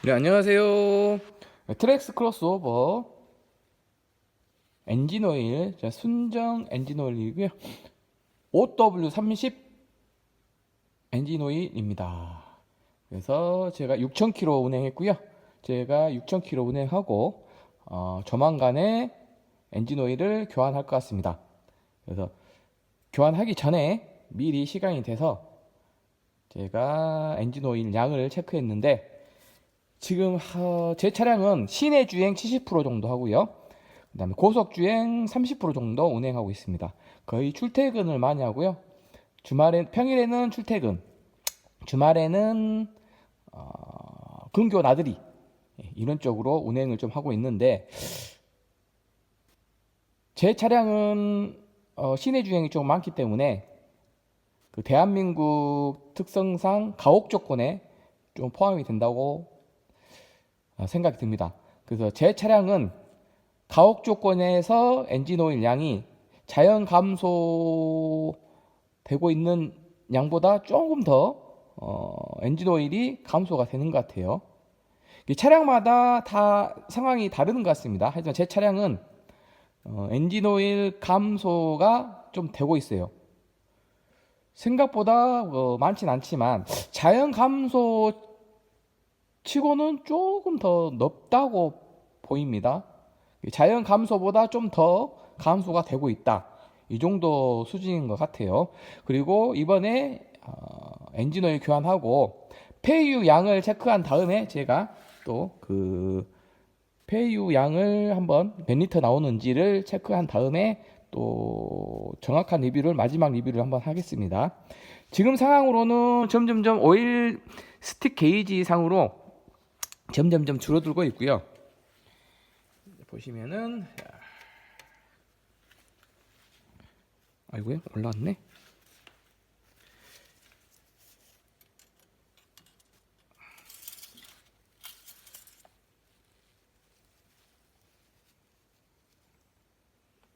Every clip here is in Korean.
네, 안녕하세요. 트랙스 크로스오버 엔진오일, 순정 엔진오일이고요. OW30 엔진오일입니다. 그래서 제가 6,000km 운행했고요. 제가 6,000km 운행하고 조만간에 엔진오일을 교환할 것 같습니다. 그래서 교환하기 전에 미리 시간이 돼서 제가 엔진오일 양을 체크했는데 지금 제 차량은 시내 주행 70% 정도 하고요. 그 다음에 고속 주행 30% 정도 운행하고 있습니다. 거의 출퇴근을 많이 하고요. 평일에는 출퇴근, 주말에는 근교 나들이 이런 쪽으로 운행을 좀 하고 있는데 제 차량은 시내 주행이 좀 많기 때문에 그 대한민국 특성상 가옥 조건에 좀 포함이 된다고 생각이 듭니다. 그래서 제 차량은 가옥 조건에서 엔진오일 양이 자연 감소되고 있는 양보다 조금 더 엔진오일이 감소가 되는 것 같아요. 차량마다 다 상황이 다른 것 같습니다. 하지만 제 차량은 엔진오일 감소가 좀 되고 있어요. 생각보다 많진 않지만 자연 감소 치고는 조금 더 높다고 보입니다. 자연 감소보다 좀 더 감소가 되고 있다. 이 정도 수준인 것 같아요. 그리고 이번에 엔진오일 교환하고 폐유 양을 체크한 다음에 제가 또 그 폐유 양을 한번 몇 리터 나오는지를 체크한 다음에 또 정확한 리뷰를 마지막 리뷰를 한번 하겠습니다. 지금 상황으로는 점점점 오일 스틱 게이지 상으로 점점점 줄어들고 있고요. 보시면은 아이고야 올라왔네.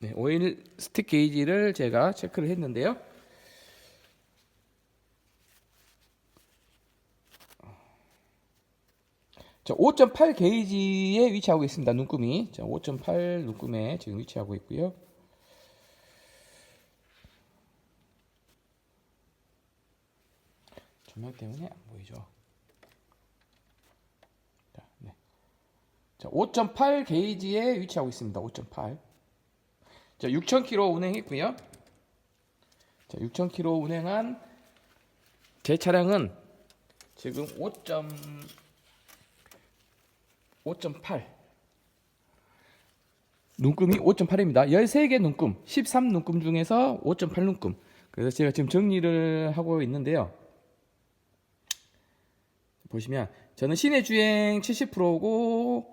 네, 오일 스틱 게이지를 제가 체크를 했는데요. 자, 5.8 게이지에 위치하고 있습니다. 눈금이. 자, 5.8 눈금에 지금 위치하고 있고요. 조명 때문에 안 보이죠. 자, 네. 자, 5.8 게이지에 위치하고 있습니다. 5.8. 자, 6,000km 운행했고요. 자, 6,000km 운행한 제 차량은 지금 5.8 눈금이 5.8입니다. 13개 눈금, 13 눈금 중에서 5.8 눈금. 그래서 제가 지금 정리를 하고 있는데요. 보시면 저는 시내 주행 70%고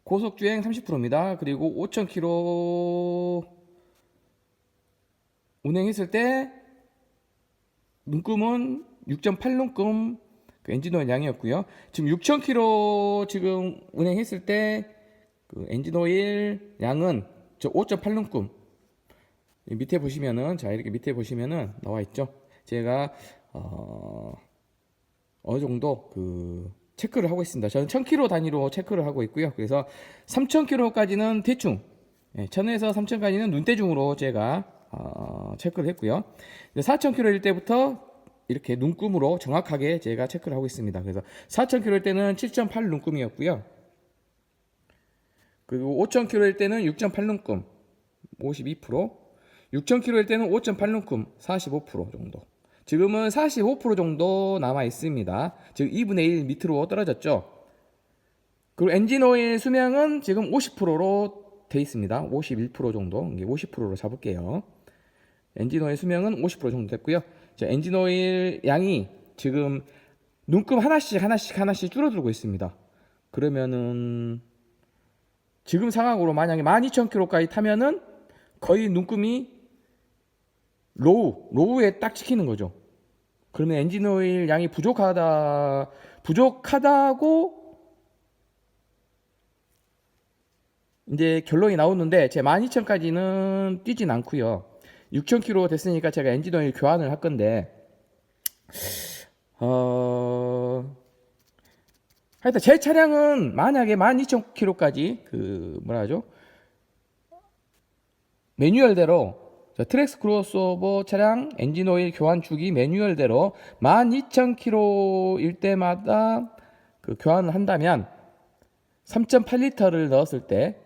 고속 주행 30%입니다. 그리고 5,000km 운행했을 때 눈금은 6.8 눈금 그 엔진오일 양이었고요. 지금 6,000km 지금 운행했을 때 그 엔진오일 양은 저 5.8 눈금 밑에 보시면은 자 이렇게 밑에 보시면은 나와 있죠. 제가 어느 정도 그 체크를 하고 있습니다. 저는 1000km 단위로 체크를 하고 있고요. 그래서 3000km까지는 대충 1000에서 3000까지는 눈대중으로 제가 체크를 했고요. 4000km일 때부터 이렇게 눈금으로 정확하게 제가 체크를 하고 있습니다. 그래서 4000km일 때는 7.8 눈금이었고요. 그리고 5000km일 때는 6.8 눈금 52%, 6000km일 때는 5.8 눈금 45% 정도. 지금은 45% 정도 남아 있습니다. 즉 2분의 1 밑으로 떨어졌죠. 그리고 엔진오일 수명은 지금 50%로 돼 있습니다. 51% 정도, 50%로 잡을게요. 엔진오일 수명은 50% 정도 됐고요. 자, 엔진오일 양이 지금 눈금 하나씩 줄어들고 있습니다. 그러면은 지금 상황으로 만약에 12,000km까지 타면은 거의 눈금이 로우에 딱 찍히는 거죠. 그러면 엔진오일 양이 부족하다고 이제 결론이 나오는데 제 12,000까지는 뛰진 않고요. 6,000km 됐으니까 제가 엔진오일 교환을 할 건데 하여튼 제 차량은 만약에 12,000km까지 그 뭐라 하죠? 매뉴얼대로 트랙스 크로스오버 차량 엔진 오일 교환 주기 매뉴얼대로 12,000km일 때마다 그 교환을 한다면 3.8리터를 넣었을 때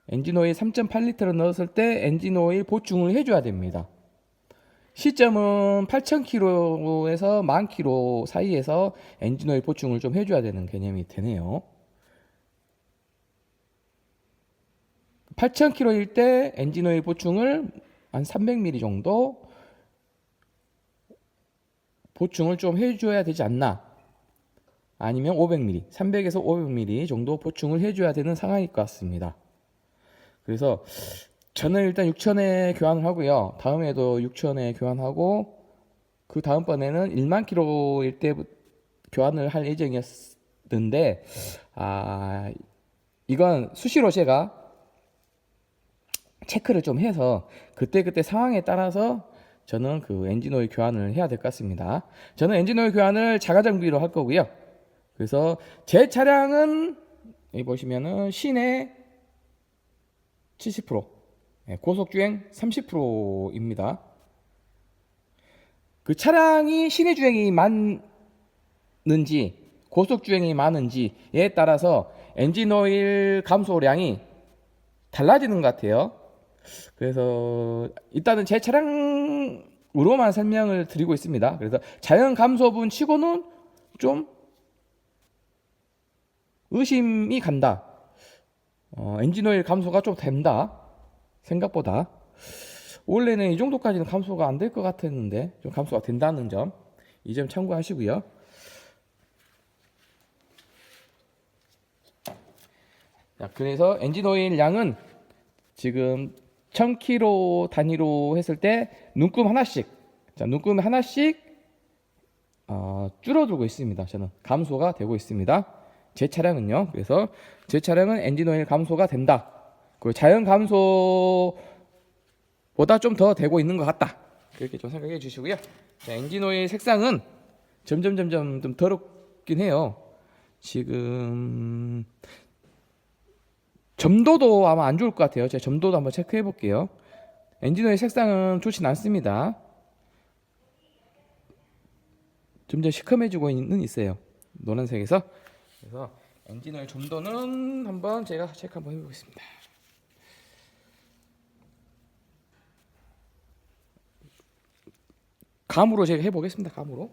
엔진 오일 3.8리터를 넣었을 때 엔진 오일 보충을 해줘야 됩니다. 시점은 8,000km에서 10,000km 사이에서 엔진 오일 보충을 좀 해줘야 되는 개념이 되네요. 8,000km일 때 엔진 오일 보충을 한 300ml 정도 보충을 좀 해줘야 되지 않나, 아니면 500ml, 300에서 500ml 정도 보충을 해줘야 되는 상황일 것 같습니다. 그래서 저는 일단 6,000에 교환을 하고요. 다음에도 6,000에 교환하고 그 다음번에는 1만 km일 때 교환을 할 예정이었는데 이건 수시로 제가 체크를 좀 해서 그때그때 상황에 따라서 저는 그 엔진오일 교환을 해야 될 것 같습니다. 저는 엔진오일 교환을 자가정비로 할 거고요. 그래서 제 차량은 여기 보시면은 시내 70%, 고속주행 30%입니다. 그 차량이 시내 주행이 많은지 고속주행이 많은지에 따라서 엔진오일 감소량이 달라지는 것 같아요. 그래서 일단은 제 차량으로만 설명을 드리고 있습니다. 그래서 자연 감소분 치고는 좀 의심이 간다. 엔진오일 감소가 좀 된다. 생각보다. 원래는 이 정도까지는 감소가 안 될 것 같았는데 좀 감소가 된다는 점, 이 점 참고하시고요. 자, 그래서 엔진오일 양은 지금 1000km 단위로 했을 때 눈금 하나씩, 눈금 하나씩 줄어들고 있습니다. 저는 감소가 되고 있습니다. 제 차량은요. 그래서 제 차량은 엔진오일 감소가 된다. 그리고 자연 감소보다 좀 더 되고 있는 것 같다. 그렇게 좀 생각해 주시고요. 자, 엔진오일 색상은 점점 좀 더럽긴 해요. 지금 점도도 아마 안 좋을 것 같아요. 제가 점도도 한번 체크해 볼게요. 엔진오일 색상은 좋진 않습니다. 점점 시커매지고 있어요. 노란색에서. 그래서 엔진오일 점도는 한번 제가 체크 한번 해보겠습니다. 감으로 제가 해보겠습니다. 감으로.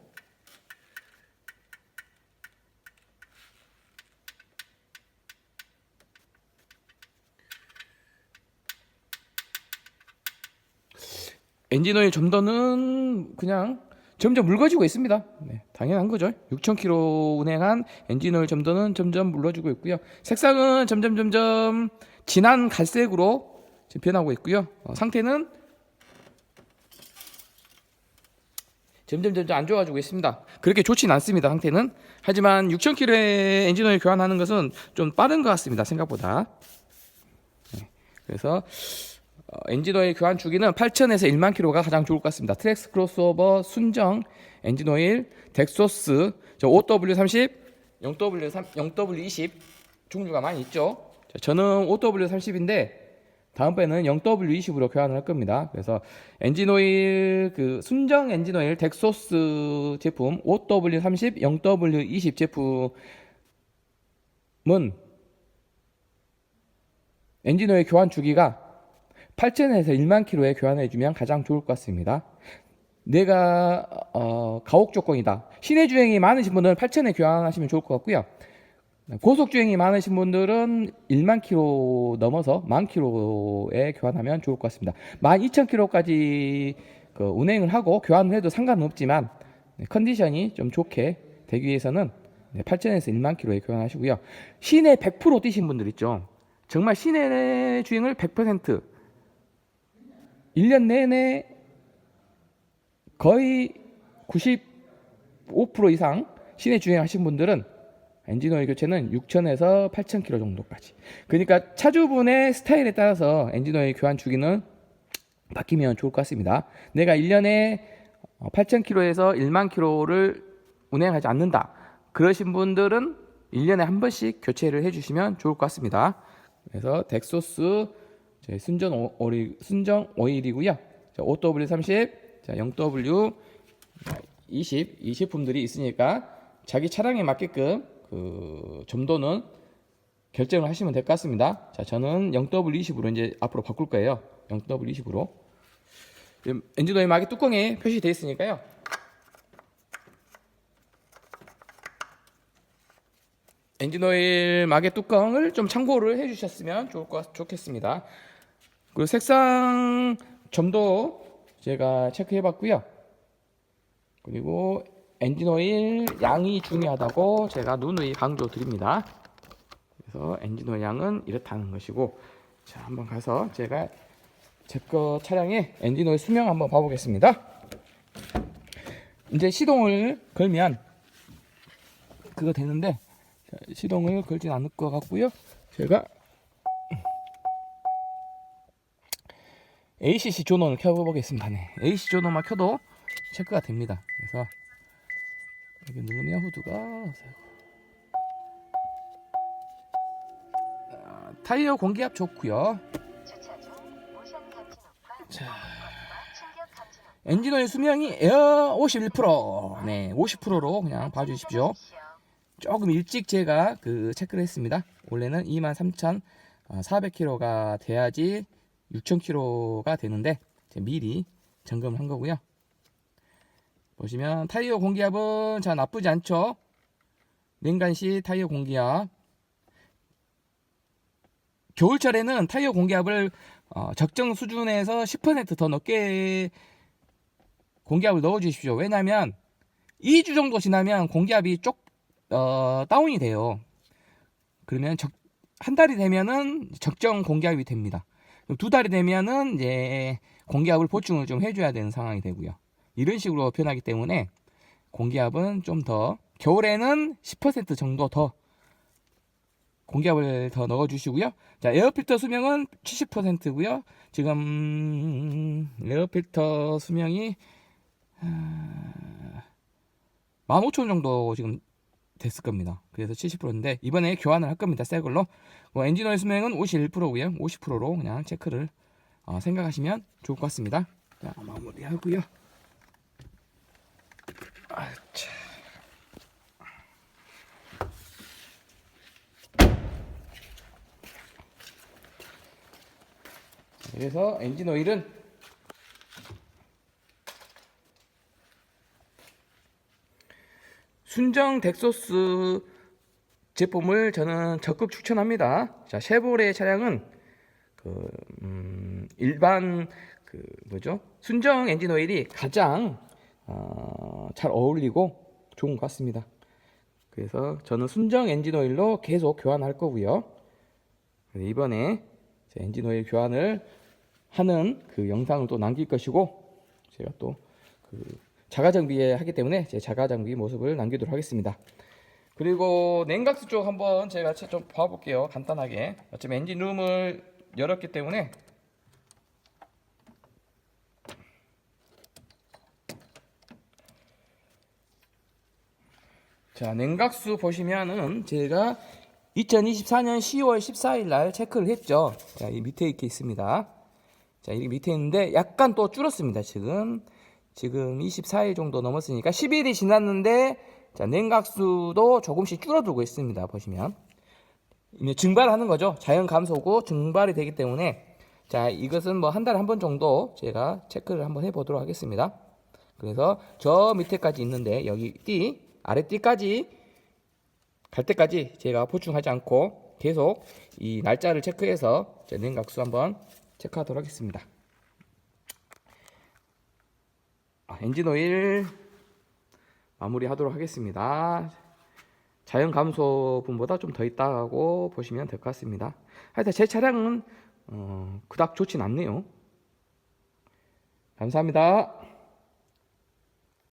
엔진오일 점도는 그냥 점점 묽어지고 있습니다. 네, 당연한 거죠. 6,000km 운행한 엔진오일 점도는 점점 묽어지고 있고요. 색상은 점점 진한 갈색으로 지금 변하고 있고요. 상태는 점점 안 좋아지고 있습니다. 그렇게 좋진 않습니다. 상태는. 하지만 6,000km의 엔진오일 교환하는 것은 좀 빠른 것 같습니다. 생각보다. 네, 그래서 엔진오일 교환 주기는 8,000에서 1만 km가 가장 좋을 것 같습니다. 트랙스 크로스오버 순정 엔진오일 덱소스 OW30, 0W20 종류가 많이 있죠. 저는 OW30인데 다음번에는 0W20으로 교환을 할 겁니다. 그래서 엔진오일 그 순정 엔진오일 덱소스 제품 OW30, 0W20 제품은 엔진오일 교환 주기가 8,000에서 1만 km에 교환해주면 가장 좋을 것 같습니다. 내가 가옥 조건이다. 시내 주행이 많으신 분들은 8,000에 교환하시면 좋을 것 같고요. 고속 주행이 많으신 분들은 1만 km 넘어서 10,000km에 교환하면 좋을 것 같습니다. 12,000km까지 운행을 하고 교환을 해도 상관은 없지만 컨디션이 좀 좋게 되기 위해서는 8,000에서 1만 km에 교환하시고요. 시내 100% 뛰신 분들 있죠. 정말 시내 주행을 100% 1년 내내 거의 95% 이상 시내 주행하신 분들은 엔진오일 교체는 6,000에서 8,000km 정도까지. 그러니까 차주분의 스타일에 따라서 엔진오일 교환 주기는 바뀌면 좋을 것 같습니다. 내가 1년에 8,000km에서 1만 km를 운행하지 않는다. 그러신 분들은 1년에 한 번씩 교체를 해주시면 좋을 것 같습니다. 그래서 덱소스 순정 오일이고요. OW30, 0W 20 이 제품들이 있으니까 자기 차량에 맞게끔 그 점도는 결정을 하시면 될 것 같습니다. 자, 저는 0W20으로 이제 앞으로 바꿀 거예요. 0W20으로. 엔진 오일 막이 뚜껑에 표시되어 있으니까요. 엔진 오일 막의 뚜껑을 좀 참고를 해주셨으면 좋겠습니다. 그리고 색상 점도 제가 체크해봤고요. 그리고 엔진 오일 양이 중요하다고 제가 누누이 강조드립니다. 그래서 엔진 오일 양은 이렇다는 것이고, 자, 한번 가서 제가 제 거 차량의 엔진 오일 수명 한번 봐보겠습니다. 이제 시동을 걸면 그거 되는데, 자, 시동을 걸진 않을 것 같고요. 제가 ACC 조너를 켜보겠습니다. 네, AC 조너만 켜도 체크가 됩니다. 그래서 여기 누르면 후드가 타이어 공기압 좋고요. 자, 엔진오일 수명이 에어 51%, 네, 50%로 그냥 봐주십시오. 조금 일찍 제가 그 체크를 했습니다. 원래는 23,400km가 돼야지 6,000km가 되는데 미리 점검을 한 거고요. 보시면 타이어 공기압은 자 나쁘지 않죠. 냉간시 타이어 공기압. 겨울철에는 타이어 공기압을 적정 수준에서 10% 더 높게 공기압을 넣어 주십시오. 왜냐하면 2주 정도 지나면 공기압이 다운이 돼요. 그러면 한 달이 되면은 적정 공기압이 됩니다. 두 달이 되면은 이제 공기압을 보충을 좀 해줘야 되는 상황이 되고요. 이런 식으로 변하기 때문에 공기압은 좀 더 겨울에는 10% 정도 더 공기압을 더 넣어주시고요. 자, 에어필터 수명은 70%고요. 지금 에어필터 수명이 15,000 정도 지금 됐을 겁니다. 그래서 70%인데 이번에 교환을 할 겁니다. 새 걸로. 엔진오일 수명은 51%고요. 50%로 그냥 체크를 생각하시면 좋을 것 같습니다. 자, 마무리하고요. 자. 그래서 엔진 오일은 순정 덱소스 제품을 저는 적극 추천합니다. 자, 쉐보레 차량은 일반 순정 엔진 오일이 가장 잘 어울리고 좋은 것 같습니다. 그래서 저는 순정 엔진 오일로 계속 교환할 거고요. 이번에 엔진 오일 교환을 하는 그 영상을 또 남길 것이고, 제가 또 자가 정비에 하기 때문에 제 자가 정비 모습을 남기도록 하겠습니다. 그리고 냉각수 쪽 한번 제가 좀 봐볼게요. 간단하게. 어차피 엔진룸을 열었기 때문에 자, 냉각수 보시면은 제가 2024년 10월 14일 날 체크를 했죠. 자, 이 밑에 이렇게 있습니다. 자, 이 밑에 있는데 약간 또 줄었습니다. 지금 24일 정도 넘었으니까 10일이 지났는데, 자, 냉각수도 조금씩 줄어들고 있습니다. 보시면 이제 증발하는 거죠. 자연 감소고 증발이 되기 때문에, 자, 이것은 뭐 한 달에 한 번 정도 제가 체크를 한번 해보도록 하겠습니다. 그래서 저 밑에까지 있는데 여기 아래 띠까지 갈 때까지 제가 보충하지 않고 계속 이 날짜를 체크해서 제 냉각수 한번 체크하도록 하겠습니다. 엔진 오일 마무리 하도록 하겠습니다. 자연 감소분보다 좀 더 있다고 보시면 될 것 같습니다. 하여튼 제 차량은 그닥 좋진 않네요. 감사합니다.